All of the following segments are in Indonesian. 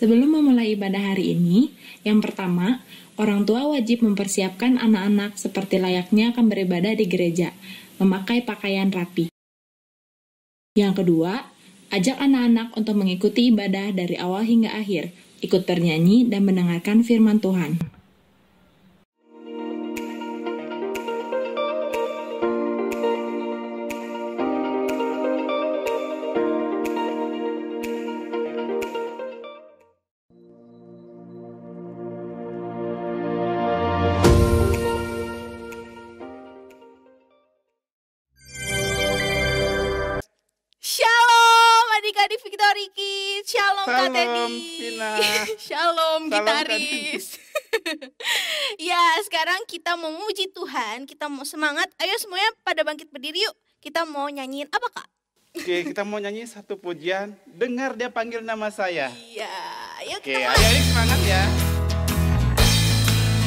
Sebelum memulai ibadah hari ini, yang pertama, orang tua wajib mempersiapkan anak-anak seperti layaknya akan beribadah di gereja, memakai pakaian rapi. Yang kedua, ajak anak-anak untuk mengikuti ibadah dari awal hingga akhir, ikut bernyanyi dan mendengarkan firman Tuhan. Shalom adik-adik Victory Kids, shalom Kak Salam, Teddy, Vina. shalom Salam, gitaris. Ya, sekarang kita mau muji Tuhan, kita mau semangat. Ayo semuanya pada bangkit berdiri yuk. Kita mau nyanyiin apa Kak? Oke, kita mau nyanyi satu pujian. Dengar dia panggil nama saya. Iya, ayo Oke, kita mulai. adik-adik semangat ya.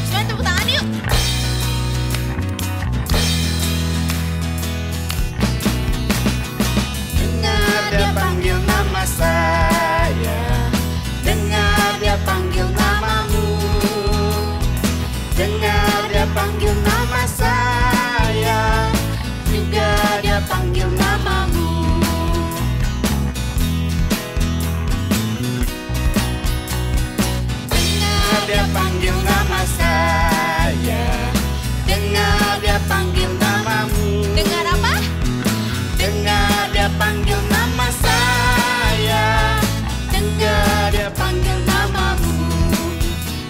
Semuanya tepuk tangan yuk. Dengar dia panggil nama saya. Dengar dia panggil namamu. Dengar dia panggil nama saya. Juga dia panggil namamu. Dengar dia panggil nama saya. Dengar dia panggil namamu. Dengar apa? Dengar dia panggil nama saya. Dengar dia panggil namamu.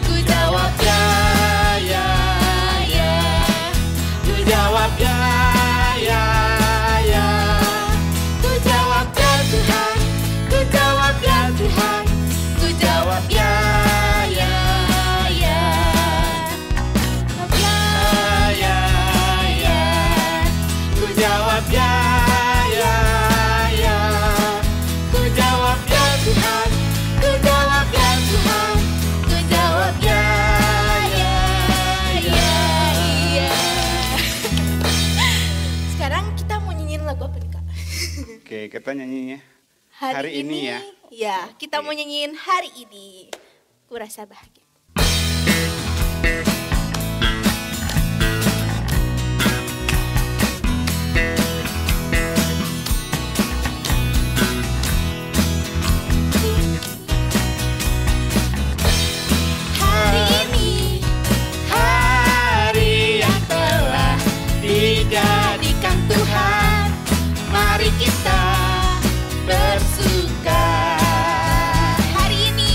Ku jawab ya, ya, ya. Ku jawab ya, ya, ya. Ku jawab ya Tuhan. Ku jawab ya Tuhan. Ku jawab ya, ya, ya. Ya, ya, ya. Ku jawab ya, ya, ya. Ku jawab ya Tuhan. Ku jawab ya Tuhan. Ku jawab ya, ya, ya, Iya. Sekarang kita mau nyanyiin lagu apa nih Kak? Oke, kita nyanyinya hari ini ya. Ya, kita mau nyanyiin hari ini. Ku rasa bahagia. Hari ini, Hari yang telah dijadikan Tuhan, mari kita bersuka. hari ini,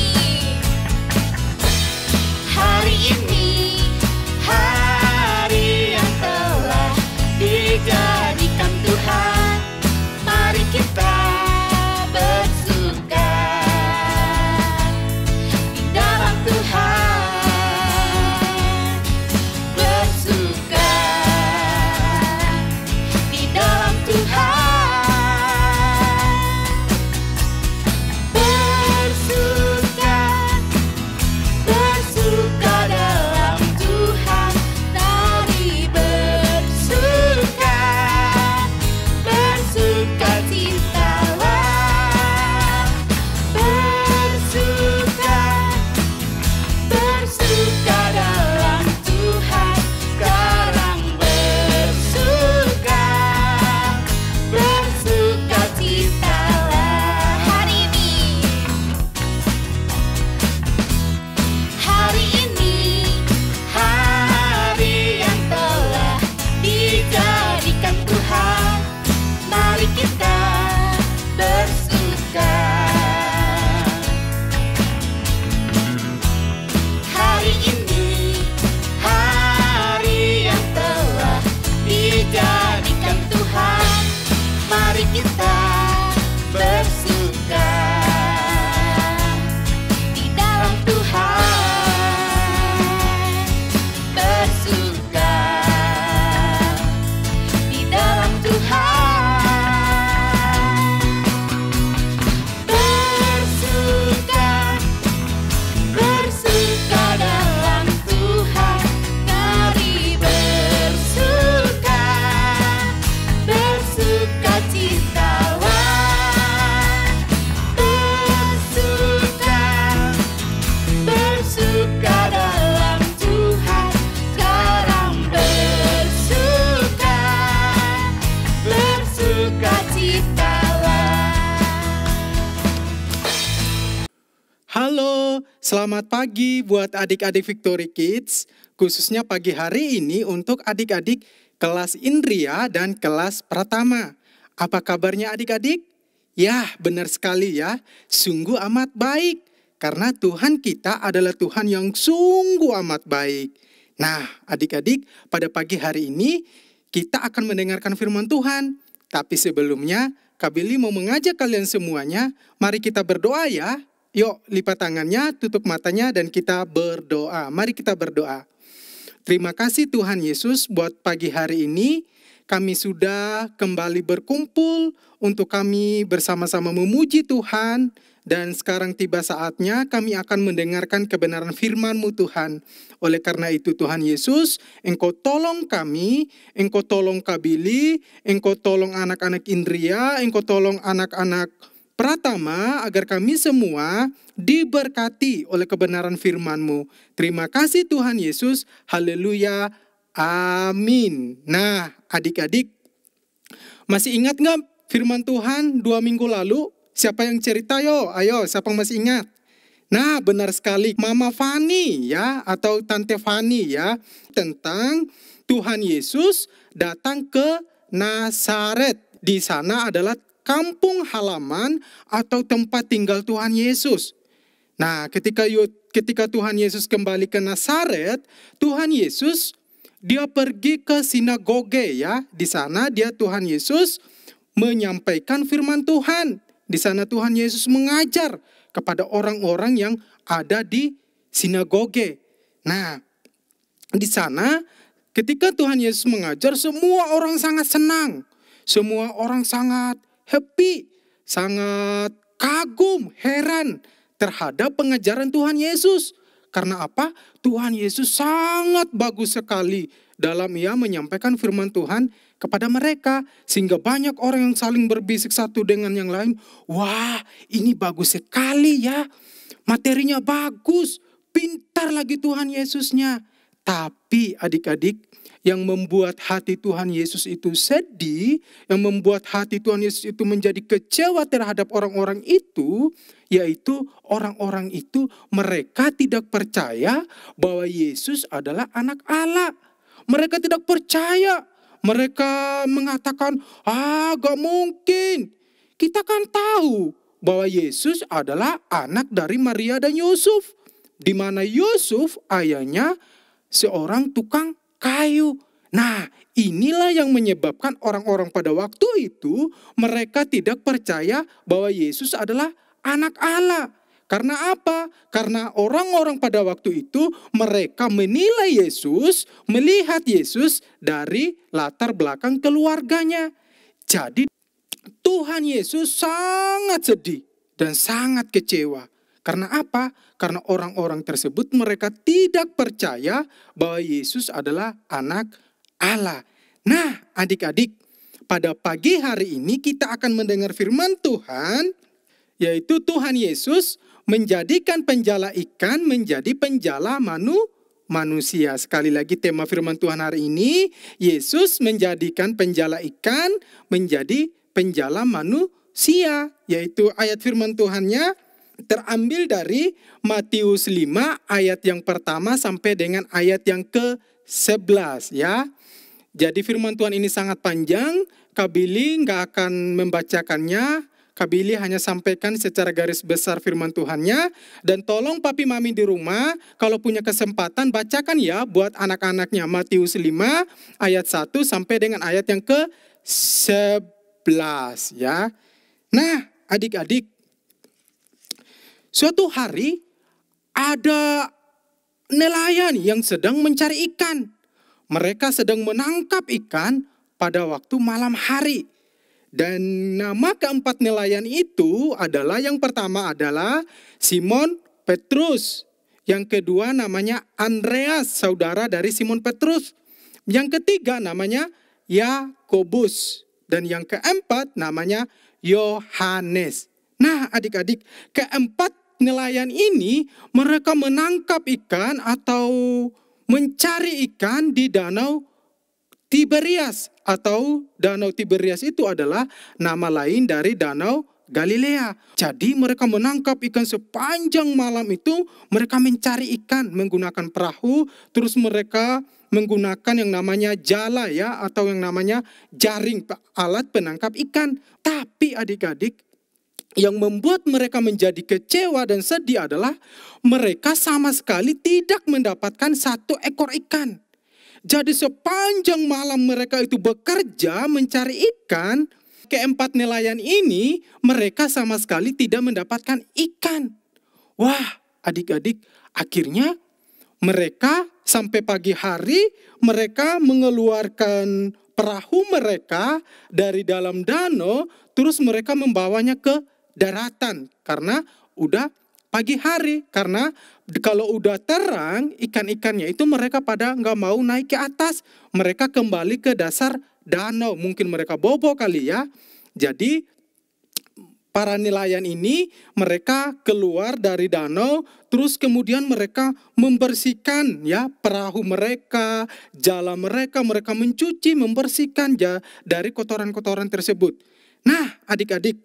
Selamat pagi buat adik-adik Victory Kids, khususnya pagi hari ini untuk adik-adik kelas Indria dan kelas Pratama. Apa kabarnya adik-adik? Ya, benar sekali ya, sungguh amat baik. Karena Tuhan kita adalah Tuhan yang sungguh amat baik. Nah, adik-adik, pada pagi hari ini kita akan mendengarkan firman Tuhan. Tapi sebelumnya, Kak Billy mau mengajak kalian semuanya, mari kita berdoa ya. Yuk, lipat tangannya, tutup matanya, dan kita berdoa. Mari kita berdoa. Terima kasih Tuhan Yesus buat pagi hari ini. Kami sudah kembali berkumpul untuk kami bersama-sama memuji Tuhan. Dan sekarang tiba saatnya kami akan mendengarkan kebenaran firman-Mu Tuhan. Oleh karena itu Tuhan Yesus, Engkau tolong kami, Engkau tolong Kak Billy, Engkau tolong anak-anak Indria, Engkau tolong anak-anak Pratama, agar kami semua diberkati oleh kebenaran firman-Mu. Terima kasih Tuhan Yesus, haleluya, amin. Nah, adik-adik, masih ingat nggak firman Tuhan 2 minggu lalu? Siapa yang cerita yo? Ayo, siapa yang masih ingat? Nah, benar sekali, Mama Fani ya, atau Tante Fani ya, tentang Tuhan Yesus datang ke Nazaret. Di sana adalah kampung halaman atau tempat tinggal Tuhan Yesus. Nah, ketika Tuhan Yesus kembali ke Nazaret, Tuhan Yesus dia pergi ke sinagoge ya. Di sana Tuhan Yesus menyampaikan firman Tuhan. Di sana Tuhan Yesus mengajar kepada orang-orang yang ada di sinagoge. Nah, di sana ketika Tuhan Yesus mengajar, semua orang sangat senang. Semua orang sangat happy, sangat kagum, heran terhadap pengajaran Tuhan Yesus. Karena apa? Tuhan Yesus sangat bagus sekali dalam ia menyampaikan firman Tuhan kepada mereka. Sehingga banyak orang yang saling berbisik satu dengan yang lain. Wah, ini bagus sekali ya. Materinya bagus, pintar lagi Tuhan Yesusnya. Tapi adik-adik, yang membuat hati Tuhan Yesus itu sedih, yang membuat hati Tuhan Yesus itu menjadi kecewa terhadap orang-orang itu, yaitu orang-orang itu mereka tidak percaya bahwa Yesus adalah anak Allah. Mereka tidak percaya. Mereka mengatakan, gak mungkin. Kita kan tahu bahwa Yesus adalah anak dari Maria dan Yusuf. Di mana Yusuf ayahnya seorang tukang kayu. Nah, inilah yang menyebabkan orang-orang pada waktu itu mereka tidak percaya bahwa Yesus adalah anak Allah. Karena apa? Karena orang-orang pada waktu itu mereka menilai Yesus, melihat Yesus dari latar belakang keluarganya. Jadi Tuhan Yesus sangat sedih dan sangat kecewa. Karena apa? Karena orang-orang tersebut mereka tidak percaya bahwa Yesus adalah anak Allah. Nah, adik-adik, pada pagi hari ini kita akan mendengar firman Tuhan, yaitu Tuhan Yesus menjadikan penjala ikan menjadi penjala manusia. Sekali lagi tema firman Tuhan hari ini, Yesus menjadikan penjala ikan menjadi penjala manusia. Yaitu ayat firman Tuhannya terambil dari Matius 5 ayat yang pertama sampai dengan ayat yang ke-11 ya. Jadi firman Tuhan ini sangat panjang, Kak Billy gak akan membacakannya. Kak Billy hanya sampaikan secara garis besar firman Tuhannya. Dan tolong papi mami di rumah, kalau punya kesempatan bacakan ya buat anak-anaknya Matius 5 ayat 1 sampai dengan ayat yang ke-11 ya. Nah, adik-adik, suatu hari ada nelayan yang sedang mencari ikan. Mereka sedang menangkap ikan pada waktu malam hari. Dan nama keempat nelayan itu adalah, yang pertama adalah Simon Petrus. Yang kedua namanya Andreas, saudara dari Simon Petrus. Yang ketiga namanya Yakobus. Dan yang keempat namanya Yohanes. Nah, adik-adik, keempat nelayan ini mereka menangkap ikan atau mencari ikan di Danau Tiberias. Atau Danau Tiberias itu adalah nama lain dari Danau Galilea. Jadi mereka menangkap ikan sepanjang malam itu. Mereka mencari ikan menggunakan perahu. Terus mereka menggunakan yang namanya jala ya, atau yang namanya jaring, alat penangkap ikan. Tapi adik-adik, yang membuat mereka menjadi kecewa dan sedih adalah mereka sama sekali tidak mendapatkan satu ekor ikan. Jadi sepanjang malam mereka itu bekerja mencari ikan, keempat nelayan ini mereka sama sekali tidak mendapatkan ikan. Wah, adik-adik, akhirnya mereka sampai pagi hari mereka mengeluarkan perahu mereka dari dalam danau, terus mereka membawanya ke daratan karena udah pagi hari. Karena kalau udah terang, ikan-ikannya itu mereka pada nggak mau naik ke atas, mereka kembali ke dasar danau. Mungkin mereka bobo kali ya. Jadi para nelayan ini mereka keluar dari danau, terus kemudian mereka membersihkan ya perahu mereka, jala mereka, mereka mencuci, membersihkan dari kotoran-kotoran tersebut. Nah, adik-adik,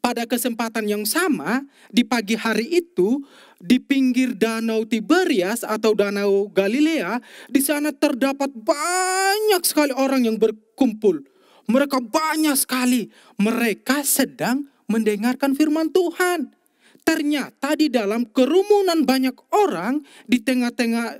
pada kesempatan yang sama di pagi hari itu di pinggir danau Tiberias atau danau Galilea, di sana terdapat banyak sekali orang yang berkumpul. Mereka banyak sekali. Mereka sedang mendengarkan firman Tuhan. Ternyata di dalam kerumunan banyak orang, di tengah-tengah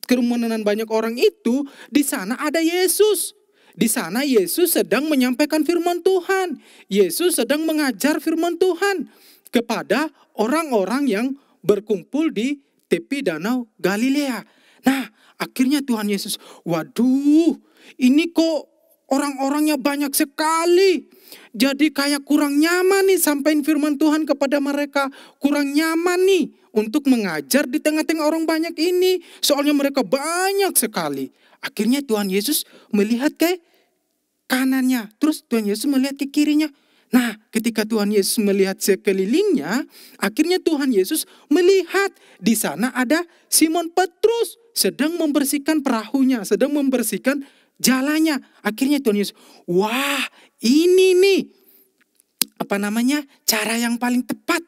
kerumunan banyak orang itu, di sana ada Yesus. Di sana Yesus sedang menyampaikan firman Tuhan. Yesus sedang mengajar firman Tuhan kepada orang-orang yang berkumpul di tepi danau Galilea. Nah, akhirnya Tuhan Yesus, waduh, ini kok orang-orangnya banyak sekali. Jadi kayak kurang nyaman nih sampaikan firman Tuhan kepada mereka. Kurang nyaman nih untuk mengajar di tengah-tengah orang banyak ini. Soalnya mereka banyak sekali. Akhirnya Tuhan Yesus melihat ke kanannya. Terus Tuhan Yesus melihat ke kirinya. Nah, ketika Tuhan Yesus melihat sekelilingnya, akhirnya Tuhan Yesus melihat di sana ada Simon Petrus sedang membersihkan perahunya, sedang membersihkan jalannya. Akhirnya Tuhan Yesus, wah, ini nih cara yang paling tepat.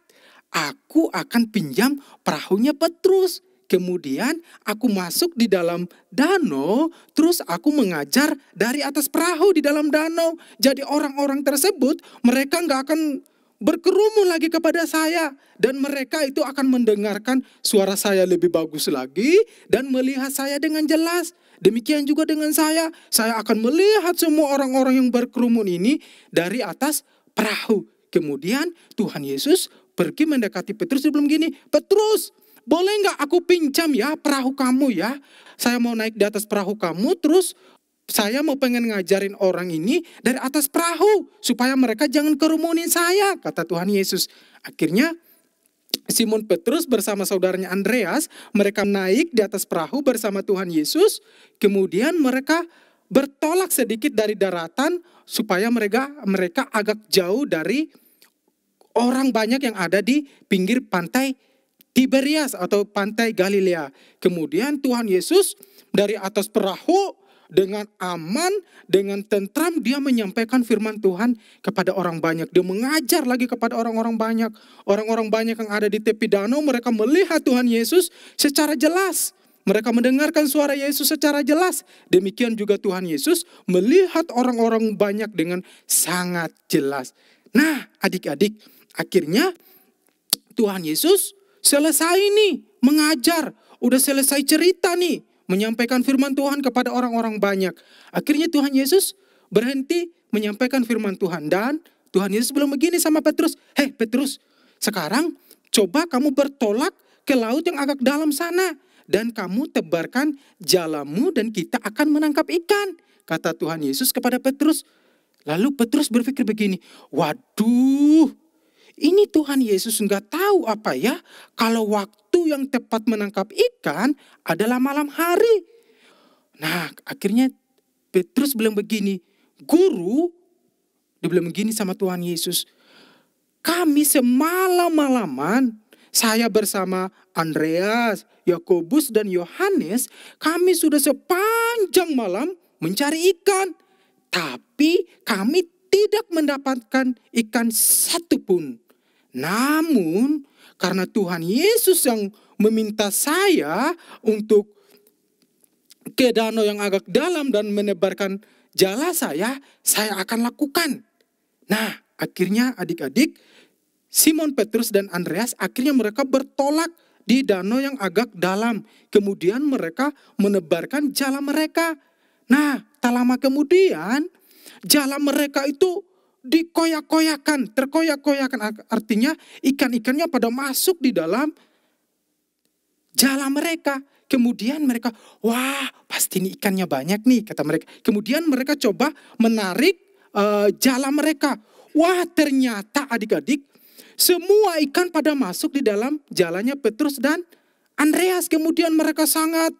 Aku akan pinjam perahunya Petrus. Kemudian aku masuk di dalam danau, terus aku mengajar dari atas perahu di dalam danau. Jadi orang-orang tersebut, mereka nggak akan berkerumun lagi kepada saya. Dan mereka itu akan mendengarkan suara saya lebih bagus lagi dan melihat saya dengan jelas. Demikian juga dengan saya akan melihat semua orang-orang yang berkerumun ini dari atas perahu. Kemudian Tuhan Yesus pergi mendekati Petrus sebelum gini, Petrus, boleh nggak aku pinjam ya perahu kamu ya? Saya mau naik di atas perahu kamu, terus saya mau pengen ngajarin orang ini dari atas perahu. Supaya mereka jangan kerumunin saya, kata Tuhan Yesus. Akhirnya Simon Petrus bersama saudaranya Andreas, mereka naik di atas perahu bersama Tuhan Yesus. Kemudian mereka bertolak sedikit dari daratan supaya mereka agak jauh dari orang banyak yang ada di pinggir pantai Tiberias atau pantai Galilea. Kemudian Tuhan Yesus dari atas perahu dengan aman, dengan tentram dia menyampaikan firman Tuhan kepada orang banyak. Dia mengajar lagi kepada orang-orang banyak. Orang-orang banyak yang ada di tepi danau, mereka melihat Tuhan Yesus secara jelas. Mereka mendengarkan suara Yesus secara jelas. Demikian juga Tuhan Yesus melihat orang-orang banyak dengan sangat jelas. Nah, adik-adik, akhirnya Tuhan Yesus selesai nih mengajar, udah selesai cerita nih, menyampaikan firman Tuhan kepada orang-orang banyak. Akhirnya Tuhan Yesus berhenti menyampaikan firman Tuhan. Dan Tuhan Yesus bilang begini sama Petrus, hei Petrus, sekarang coba kamu bertolak ke laut yang agak dalam sana. Dan kamu tebarkan jalamu dan kita akan menangkap ikan, kata Tuhan Yesus kepada Petrus. Lalu Petrus berpikir begini, waduh, ini Tuhan Yesus nggak tahu apa ya, kalau waktu yang tepat menangkap ikan adalah malam hari. Nah, akhirnya Petrus bilang begini, Guru, dia bilang begini sama Tuhan Yesus, kami semalam-malaman, saya bersama Andreas, Yakobus dan Yohanes, kami sudah sepanjang malam mencari ikan. Tapi kami tidak mendapatkan ikan satupun. Namun karena Tuhan Yesus yang meminta saya untuk ke danau yang agak dalam dan menebarkan jala saya akan lakukan. Nah, akhirnya adik-adik, Simon Petrus dan Andreas akhirnya mereka bertolak di danau yang agak dalam. Kemudian mereka menebarkan jala mereka. Nah, tak lama kemudian jala mereka itu dikoyak-koyakan, terkoyak-koyakan. Artinya ikan-ikannya pada masuk di dalam jala mereka. Kemudian mereka, wah pasti ini ikannya banyak nih, kata mereka. Kemudian mereka coba menarik jala mereka. Wah ternyata adik-adik, semua ikan pada masuk di dalam jalannya Petrus dan Andreas. Kemudian mereka sangat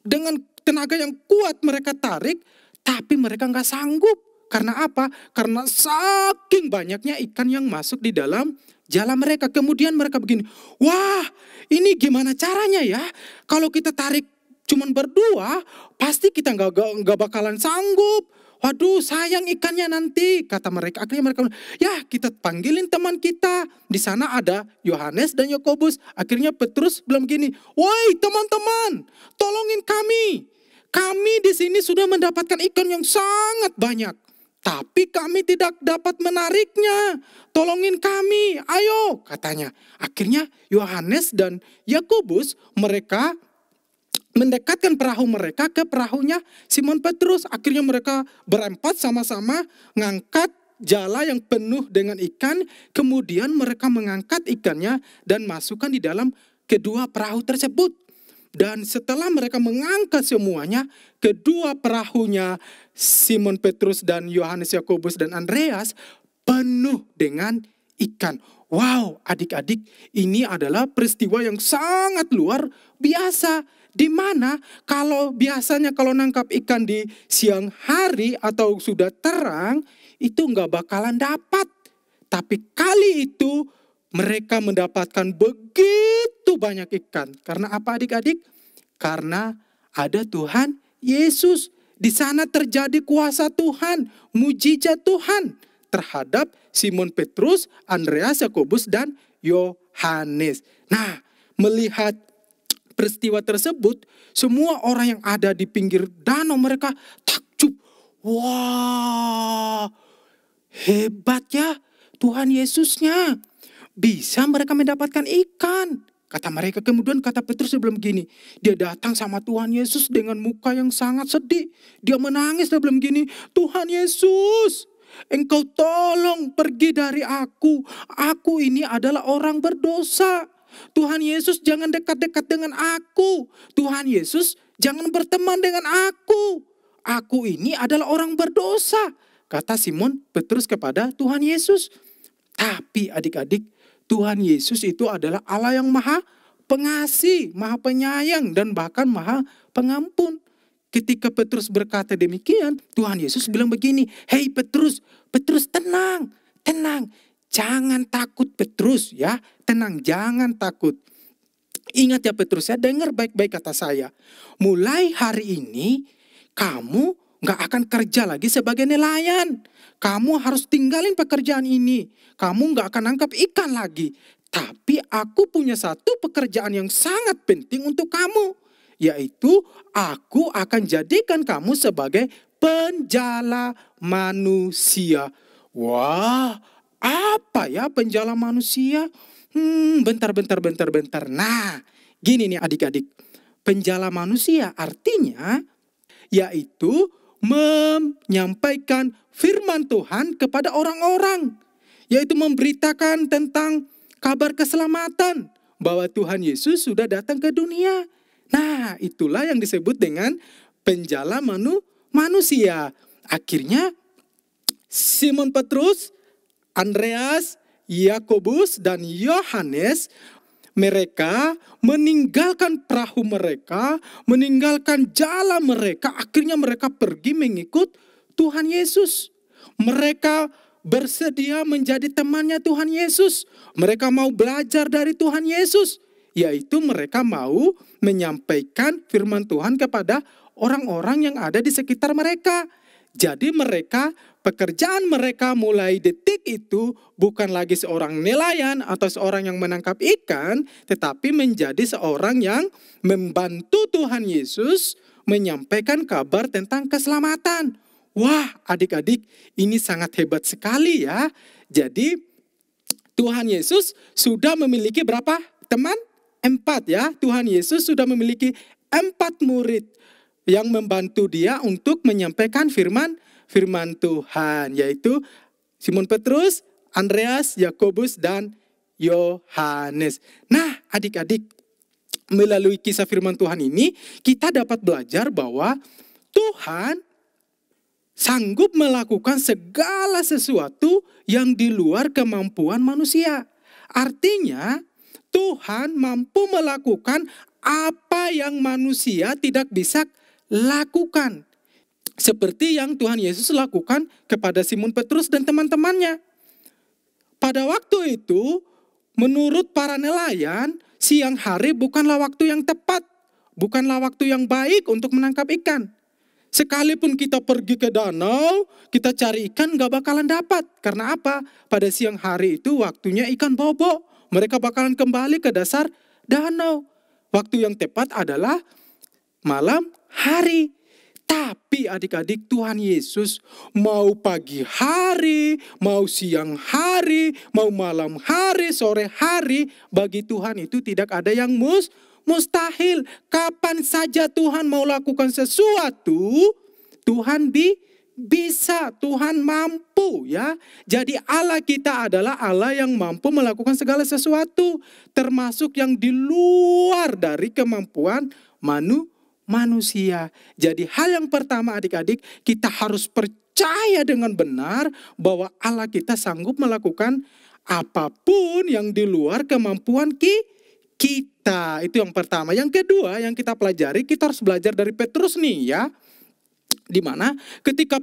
dengan tenaga yang kuat mereka tarik, tapi mereka nggak sanggup. Karena apa? Karena saking banyaknya ikan yang masuk di dalam jala mereka. Kemudian mereka begini, wah ini gimana caranya ya? Kalau kita tarik cuman berdua, pasti kita nggak bakalan sanggup. Waduh sayang ikannya nanti, kata mereka. Akhirnya mereka, ya kita panggilin teman kita. Di sana ada Yohanes dan Yakobus. Akhirnya Petrus bilang gini, woi teman-teman, tolongin kami. Kami di sini sudah mendapatkan ikan yang sangat banyak. Tapi kami tidak dapat menariknya. Tolongin kami, ayo katanya. Akhirnya Yohanes dan Yakobus mereka mendekatkan perahu mereka ke perahunya Simon Petrus. Akhirnya mereka berempat sama-sama ngangkat jala yang penuh dengan ikan. Kemudian mereka mengangkat ikannya dan masukkan di dalam kedua perahu tersebut. Dan setelah mereka mengangkat semuanya, kedua perahunya Simon Petrus dan Yohanes, Yakobus dan Andreas penuh dengan ikan. Wow, adik-adik, ini adalah peristiwa yang sangat luar biasa. Di mana kalau biasanya kalau nangkap ikan di siang hari atau sudah terang, itu nggak bakalan dapat. Tapi kali itu mereka mendapatkan begitu banyak ikan. Karena apa adik-adik? Karena ada Tuhan Yesus. Di sana terjadi kuasa Tuhan, mujizat Tuhan terhadap Simon Petrus, Andreas, Yakobus dan Yohanes. Nah, melihat peristiwa tersebut, semua orang yang ada di pinggir danau mereka takjub. Wah, hebat ya Tuhan Yesusnya. Bisa mereka mendapatkan ikan. Kata mereka, kemudian kata Petrus dia bilang begini. Dia datang sama Tuhan Yesus dengan muka yang sangat sedih. Dia menangis, dia bilang begini, Tuhan Yesus, Engkau tolong pergi dari aku. Aku ini adalah orang berdosa. Tuhan Yesus jangan dekat-dekat dengan aku. Tuhan Yesus jangan berteman dengan aku. Aku ini adalah orang berdosa. Kata Simon Petrus kepada Tuhan Yesus. Tapi adik-adik, Tuhan Yesus itu adalah Allah yang maha pengasih, maha penyayang, dan bahkan maha pengampun. Ketika Petrus berkata demikian, Tuhan Yesus bilang begini, hei Petrus, Petrus tenang, tenang. Jangan takut Petrus ya, tenang, jangan takut. Ingat ya Petrus ya, dengar baik-baik kata saya. Mulai hari ini, kamu gak akan kerja lagi sebagai nelayan. Kamu harus tinggalin pekerjaan ini. Kamu gak akan nangkap ikan lagi. Tapi aku punya satu pekerjaan yang sangat penting untuk kamu. Yaitu aku akan jadikan kamu sebagai penjala manusia. Wah, apa ya penjala manusia? Bentar. Nah, gini nih adik-adik. Penjala manusia artinya yaitu menyampaikan firman Tuhan kepada orang-orang. Yaitu memberitakan tentang kabar keselamatan. Bahwa Tuhan Yesus sudah datang ke dunia. Nah, itulah yang disebut dengan penjala manusia. Akhirnya Simon Petrus, Andreas, Yakobus dan Yohanes, mereka meninggalkan perahu mereka, meninggalkan jala mereka, akhirnya mereka pergi mengikut Tuhan Yesus. Mereka bersedia menjadi temannya Tuhan Yesus. Mereka mau belajar dari Tuhan Yesus, yaitu mereka mau menyampaikan firman Tuhan kepada orang-orang yang ada di sekitar mereka. Jadi pekerjaan mereka mulai detik itu bukan lagi seorang nelayan atau seorang yang menangkap ikan, tetapi menjadi seorang yang membantu Tuhan Yesus menyampaikan kabar tentang keselamatan. Wah, adik-adik, ini sangat hebat sekali ya. Jadi Tuhan Yesus sudah memiliki berapa teman? 4 ya. Tuhan Yesus sudah memiliki 4 murid yang membantu dia untuk menyampaikan firman Tuhan, yaitu Simon Petrus, Andreas, Yakobus, dan Yohanes. Nah, adik-adik, melalui kisah firman Tuhan ini, kita dapat belajar bahwa Tuhan sanggup melakukan segala sesuatu yang di luar kemampuan manusia. Artinya, Tuhan mampu melakukan apa yang manusia tidak bisa lakukan. Seperti yang Tuhan Yesus lakukan kepada Simon Petrus dan teman-temannya. Pada waktu itu, menurut para nelayan, siang hari bukanlah waktu yang tepat. Bukanlah waktu yang baik untuk menangkap ikan. Sekalipun kita pergi ke danau, kita cari ikan gak bakalan dapat. Karena apa? Pada siang hari itu waktunya ikan bobo. Mereka bakalan kembali ke dasar danau. Waktu yang tepat adalah malam hari. Tapi adik-adik, Tuhan Yesus mau pagi hari, mau siang hari, mau malam hari, sore hari, bagi Tuhan itu tidak ada yang mustahil. Kapan saja Tuhan mau lakukan sesuatu, Tuhan bisa, Tuhan mampu ya. Jadi Allah kita adalah Allah yang mampu melakukan segala sesuatu, termasuk yang di luar dari kemampuan manusia. Jadi hal yang pertama adik-adik, kita harus percaya dengan benar bahwa Allah kita sanggup melakukan apapun yang di luar kemampuan kita. Itu yang pertama. Yang kedua yang kita pelajari, kita harus belajar dari Petrus nih ya. Dimana ketika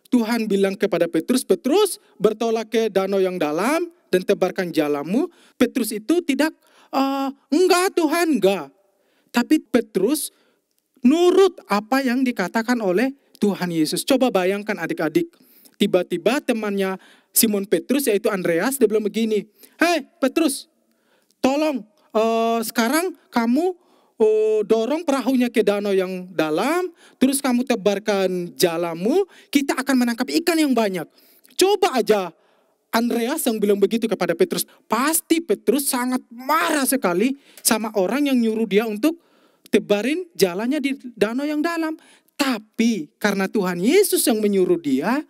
Tuhan bilang kepada Petrus, Petrus bertolak ke danau yang dalam dan tebarkan jalamu. Petrus itu tidak, enggak Tuhan, enggak. Tapi Petrus nurut apa yang dikatakan oleh Tuhan Yesus. Coba bayangkan adik-adik. Tiba-tiba temannya Simon Petrus yaitu Andreas, dia bilang begini, "Hei Petrus, tolong sekarang kamu dorong perahunya ke danau yang dalam, terus kamu tebarkan jalamu, kita akan menangkap ikan yang banyak." Coba aja Andreas yang bilang begitu kepada Petrus. Pasti Petrus sangat marah sekali sama orang yang nyuruh dia untuk tebarin jalannya di danau yang dalam. Tapi karena Tuhan Yesus yang menyuruh dia,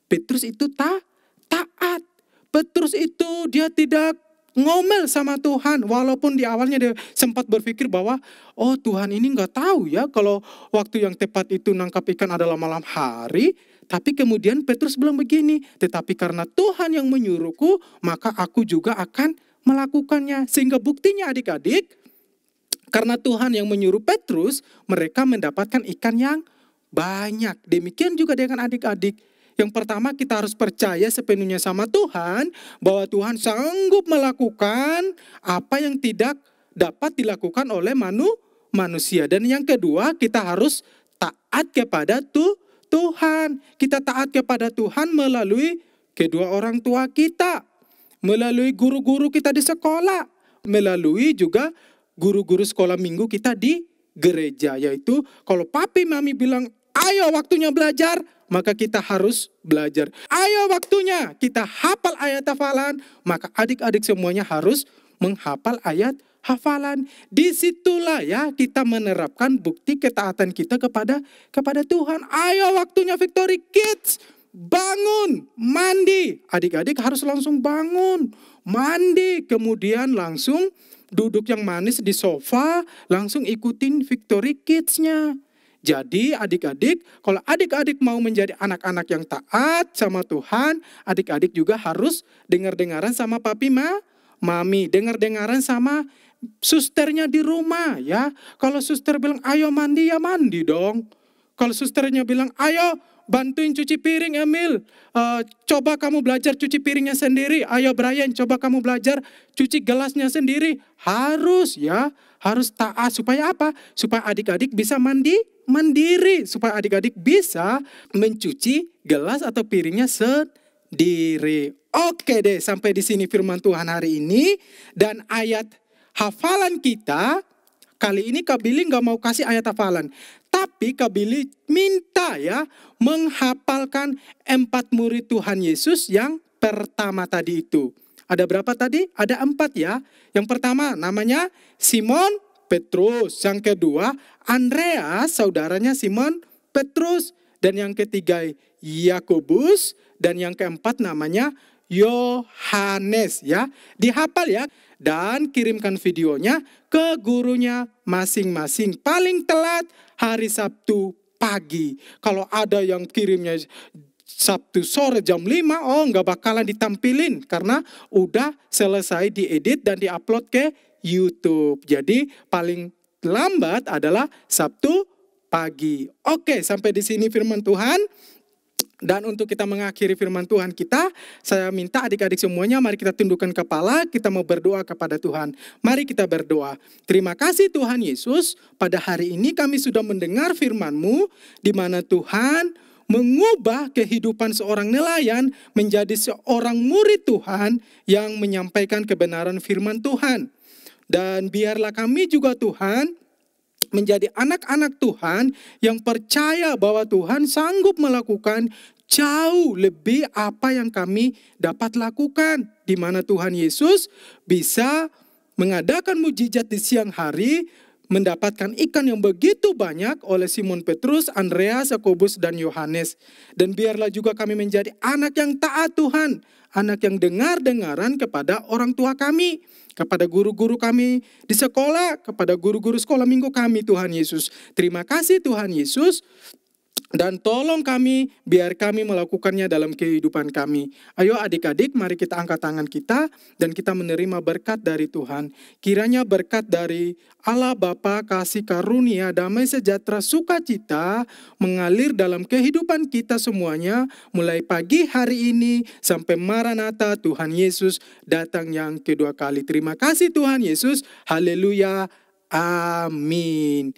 Petrus itu taat. Petrus itu dia tidak ngomel sama Tuhan. Walaupun di awalnya dia sempat berpikir bahwa, oh Tuhan ini gak tahu ya kalau waktu yang tepat itu nangkap ikan adalah malam hari. Tapi kemudian Petrus bilang begini, tetapi karena Tuhan yang menyuruhku, maka aku juga akan melakukannya. Sehingga buktinya adik-adik, karena Tuhan yang menyuruh Petrus, mereka mendapatkan ikan yang banyak. Demikian juga dengan adik-adik. Yang pertama kita harus percaya sepenuhnya sama Tuhan, bahwa Tuhan sanggup melakukan apa yang tidak dapat dilakukan oleh manusia. Dan yang kedua, kita harus taat kepada Tuhan. Kita taat kepada Tuhan melalui kedua orang tua kita, melalui guru-guru kita di sekolah, melalui juga guru-guru sekolah minggu kita di gereja. Yaitu kalau papi mami bilang, ayo waktunya belajar, maka kita harus belajar. Ayo waktunya kita hafal ayat hafalan, maka adik-adik semuanya harus menghafal ayat hafalan. Disitulah ya kita menerapkan bukti ketaatan kita kepada Tuhan. Ayo waktunya Victory Kids, bangun, mandi. Adik-adik harus langsung bangun, mandi, kemudian langsung duduk yang manis di sofa, langsung ikutin Victory Kids-nya. Jadi adik-adik, kalau adik-adik mau menjadi anak-anak yang taat sama Tuhan, adik-adik juga harus dengar-dengaran sama papi mami, dengar-dengaran sama susternya di rumah ya. Kalau suster bilang ayo mandi, ya mandi dong. Kalau susternya bilang, ayo bantuin cuci piring Emil, coba kamu belajar cuci piringnya sendiri. Ayo Brian, coba kamu belajar cuci gelasnya sendiri. Harus ya, harus taat. Supaya apa? Supaya adik-adik bisa mandiri. Supaya adik-adik bisa mencuci gelas atau piringnya sendiri. Oke deh, sampai di sini firman Tuhan hari ini. Dan ayat hafalan kita, kali ini Kak Billy gak mau kasih ayat hafalan. Tapi Kak Billy minta ya menghafalkan 4 murid Tuhan Yesus yang pertama tadi itu. Ada berapa tadi? Ada 4 ya. Yang pertama namanya Simon Petrus. Yang kedua Andreas, saudaranya Simon Petrus. Dan yang ketiga Yakobus. Dan yang keempat namanya Yohanes ya. Dihafal ya. Dan kirimkan videonya ke gurunya masing-masing. Paling telat hari Sabtu pagi. Kalau ada yang kirimnya Sabtu sore jam 5, oh nggak bakalan ditampilin. Karena udah selesai diedit dan diupload ke YouTube. Jadi paling lambat adalah Sabtu pagi. Oke, sampai di sini firman Tuhan. Dan untuk kita mengakhiri firman Tuhan kita, saya minta adik-adik semuanya, mari kita tundukkan kepala, kita mau berdoa kepada Tuhan. Mari kita berdoa. Terima kasih Tuhan Yesus, pada hari ini kami sudah mendengar firman-Mu, di mana Tuhan mengubah kehidupan seorang nelayan menjadi seorang murid Tuhan yang menyampaikan kebenaran firman Tuhan. Dan biarlah kami juga Tuhan, menjadi anak-anak Tuhan yang percaya bahwa Tuhan sanggup melakukan jauh lebih apa yang kami dapat lakukan. Di mana Tuhan Yesus bisa mengadakan mujizat di siang hari, mendapatkan ikan yang begitu banyak oleh Simon Petrus, Andreas, Yakobus, dan Yohanes. Dan biarlah juga kami menjadi anak yang taat Tuhan, anak yang dengar-dengaran kepada orang tua kami, kepada guru-guru kami di sekolah, kepada guru-guru sekolah minggu kami Tuhan Yesus. Terima kasih Tuhan Yesus. Dan tolong kami, biar kami melakukannya dalam kehidupan kami. Ayo adik-adik, mari kita angkat tangan kita dan kita menerima berkat dari Tuhan. Kiranya berkat dari Allah Bapa, kasih karunia, damai sejahtera, sukacita mengalir dalam kehidupan kita semuanya. Mulai pagi hari ini sampai Maranatha Tuhan Yesus datang yang kedua kali. Terima kasih Tuhan Yesus. Haleluya. Amin.